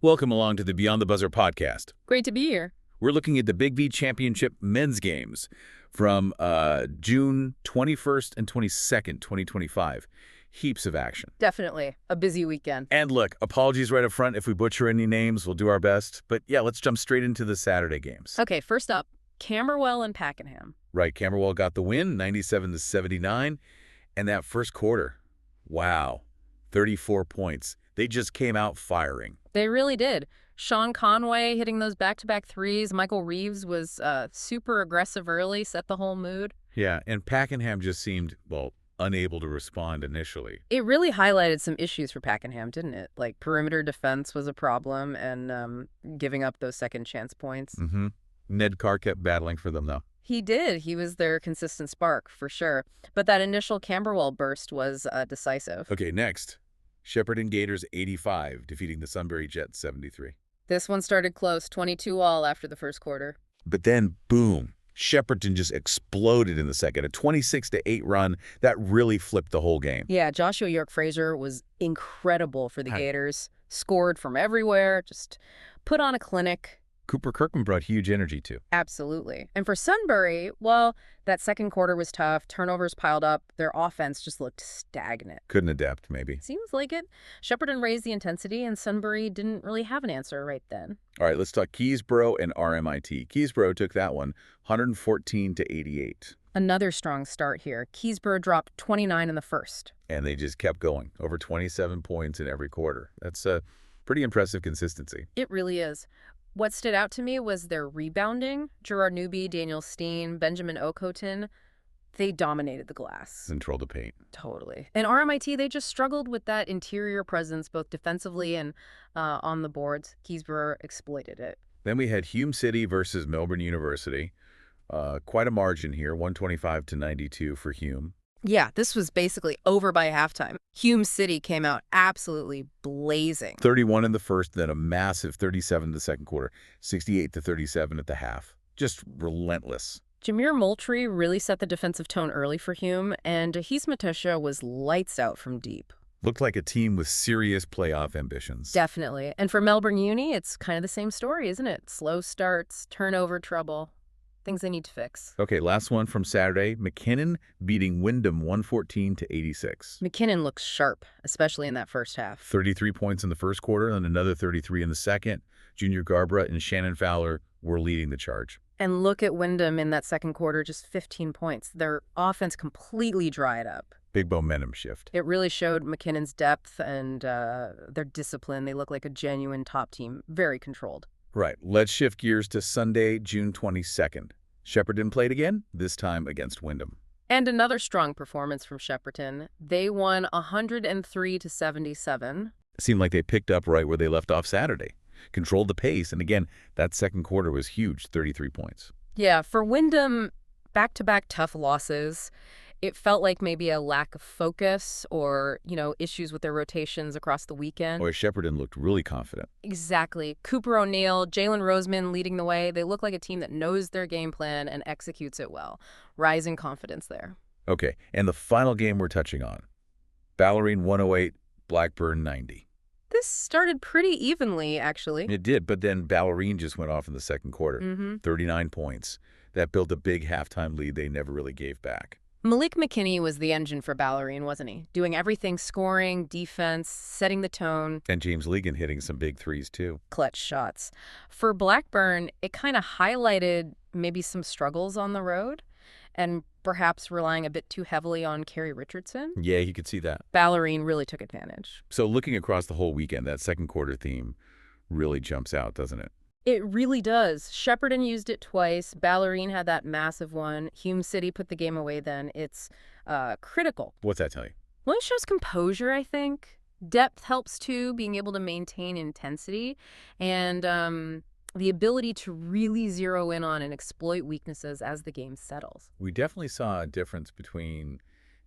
Welcome along to the Beyond the Buzzer podcast. Great to be here. We're looking at the Big V Championship men's games from June 21st and 22nd, 2025. Heaps of action. Definitely a busy weekend. And look, apologies right up front if we butcher any names. We'll do our best. But yeah, let's jump straight into the Saturday games. Okay, first up, Camberwell and Pakenham. Right, Camberwell got the win, 97-79. And that first quarter, wow, 34 points. They just came out firing. They really did. Sean Conway hitting those back-to-back threes. Michael Reeves was super aggressive early, set the whole mood. Yeah, and Pakenham just seemed, well, unable to respond initially. It really highlighted some issues for Pakenham, didn't it? Like perimeter defense was a problem and giving up those second chance points. Ned Carr kept battling for them, though. He did. He was their consistent spark, for sure. But that initial Camberwell burst was decisive. Okay, next. Shepparton Gators 85, defeating the Sunbury Jets 73. This one started close, 22-all after the first quarter. But then, boom, Shepparton just exploded in the second. A 26-8 run that really flipped the whole game. Yeah, Joshua York-Fraser was incredible for the Gators. Scored from everywhere, just put on a clinic. Cooper Kirkman brought huge energy, too. Absolutely. And for Sunbury, well, that second quarter was tough. Turnovers piled up. Their offense just looked stagnant. Couldn't adapt, maybe. Seems like it. Shepparton raised the intensity, and Sunbury didn't really have an answer right then. All right, let's talk Keysborough and RMIT. Keysborough took that one, 114-88. Another strong start here. Keysborough dropped 29 in the first. And they just kept going, over 27 points in every quarter. That's a pretty impressive consistency. It really is. What stood out to me was their rebounding. Gerard Newby, Daniel Steen, Benjamin Okotin, they dominated the glass. Controlled the paint. Totally. And RMIT, they just struggled with that interior presence, both defensively and on the boards. Keysborough exploited it. Then we had Hume City versus Melbourne University. Quite a margin here, 125-92 for Hume. Yeah, this was basically over by halftime. Hume City came out absolutely blazing. 31 in the first, then a massive 37 in the second quarter, 68-37 at the half. Just relentless. Jameer Moultrie really set the defensive tone early for Hume, and His Matusha was lights out from deep. Looked like a team with serious playoff ambitions. Definitely. And for Melbourne Uni, it's kind of the same story, isn't it? Slow starts, turnover trouble. Things they need to fix. Okay, last one from Saturday. McKinnon beating Wyndham 114-86. McKinnon looks sharp, especially in that first half. 33 points in the first quarter and another 33 in the second. Junior Garbra and Shannon Fowler were leading the charge. And look at Wyndham in that second quarter, just 15 points. Their offense completely dried up. Big momentum shift. It really showed McKinnon's depth and their discipline. They look like a genuine top team, very controlled. Right. Let's shift gears to Sunday, June 22nd. Shepparton played again, this time against Wyndham. And another strong performance from Shepparton. They won 103-77. Seemed like they picked up right where they left off Saturday. Controlled the pace, and again, that second quarter was huge, 33 points. Yeah, for Wyndham, back-to-back tough losses. It felt like maybe a lack of focus or, issues with their rotations across the weekend. Or Shepparton looked really confident. Exactly. Cooper O'Neill, Jalen Roseman leading the way. They look like a team that knows their game plan and executes it well. Rising confidence there. Okay, and the final game we're touching on. Ballarine 108, Blackburn 90. This started pretty evenly, actually. It did, but then Ballarine just went off in the second quarter. 39 points. That built a big halftime lead they never really gave back. Malik McKinney was the engine for Ballarine, wasn't he? Doing everything, scoring, defense, setting the tone. And James Legan hitting some big threes, too. Clutch shots. For Blackburn, it kind of highlighted maybe some struggles on the road and perhaps relying a bit too heavily on Kerry Richardson. Yeah, you could see that. Ballarine really took advantage. So looking across the whole weekend, that second quarter theme really jumps out, doesn't it? It really does. Shepparton used it twice. Ballarine had that massive one. Hume City put the game away then. It's critical. What's that tell you? Well, it shows composure, I think. Depth helps, too, being able to maintain intensity. And the ability to really zero in on and exploit weaknesses as the game settles. We definitely saw a difference between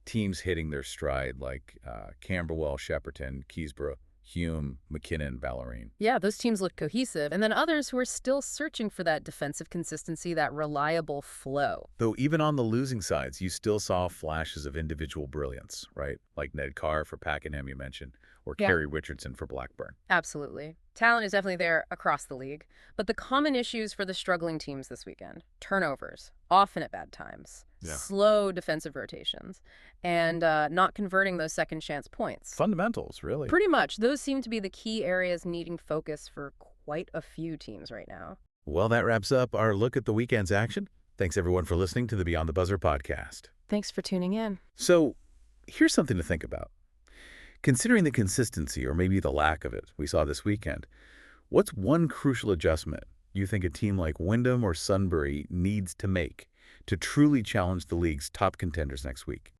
teams hitting their stride, like Camberwell, Shepparton, Keysborough, Hume, McKinnon, Ballarine. Yeah, those teams looked cohesive. And then others who are still searching for that defensive consistency, that reliable flow. Though even on the losing sides, you still saw flashes of individual brilliance, right? Like Ned Carr for Pakenham, you mentioned, or Yeah. Kerry Richardson for Blackburn. Absolutely. Talent is definitely there across the league. But the common issues for the struggling teams this weekend: turnovers, often at bad times, Yeah. slow defensive rotations, and not converting those second chance points. Fundamentals, really. Pretty much. Those seem to be the key areas needing focus for quite a few teams right now. Well, that wraps up our look at the weekend's action. Thanks, everyone, for listening to the Beyond the Buzzer podcast. Thanks for tuning in. So, here's something to think about. Considering the consistency, or maybe the lack of it, we saw this weekend, what's one crucial adjustment you think a team like Wyndham or Sunbury needs to make to truly challenge the league's top contenders next week?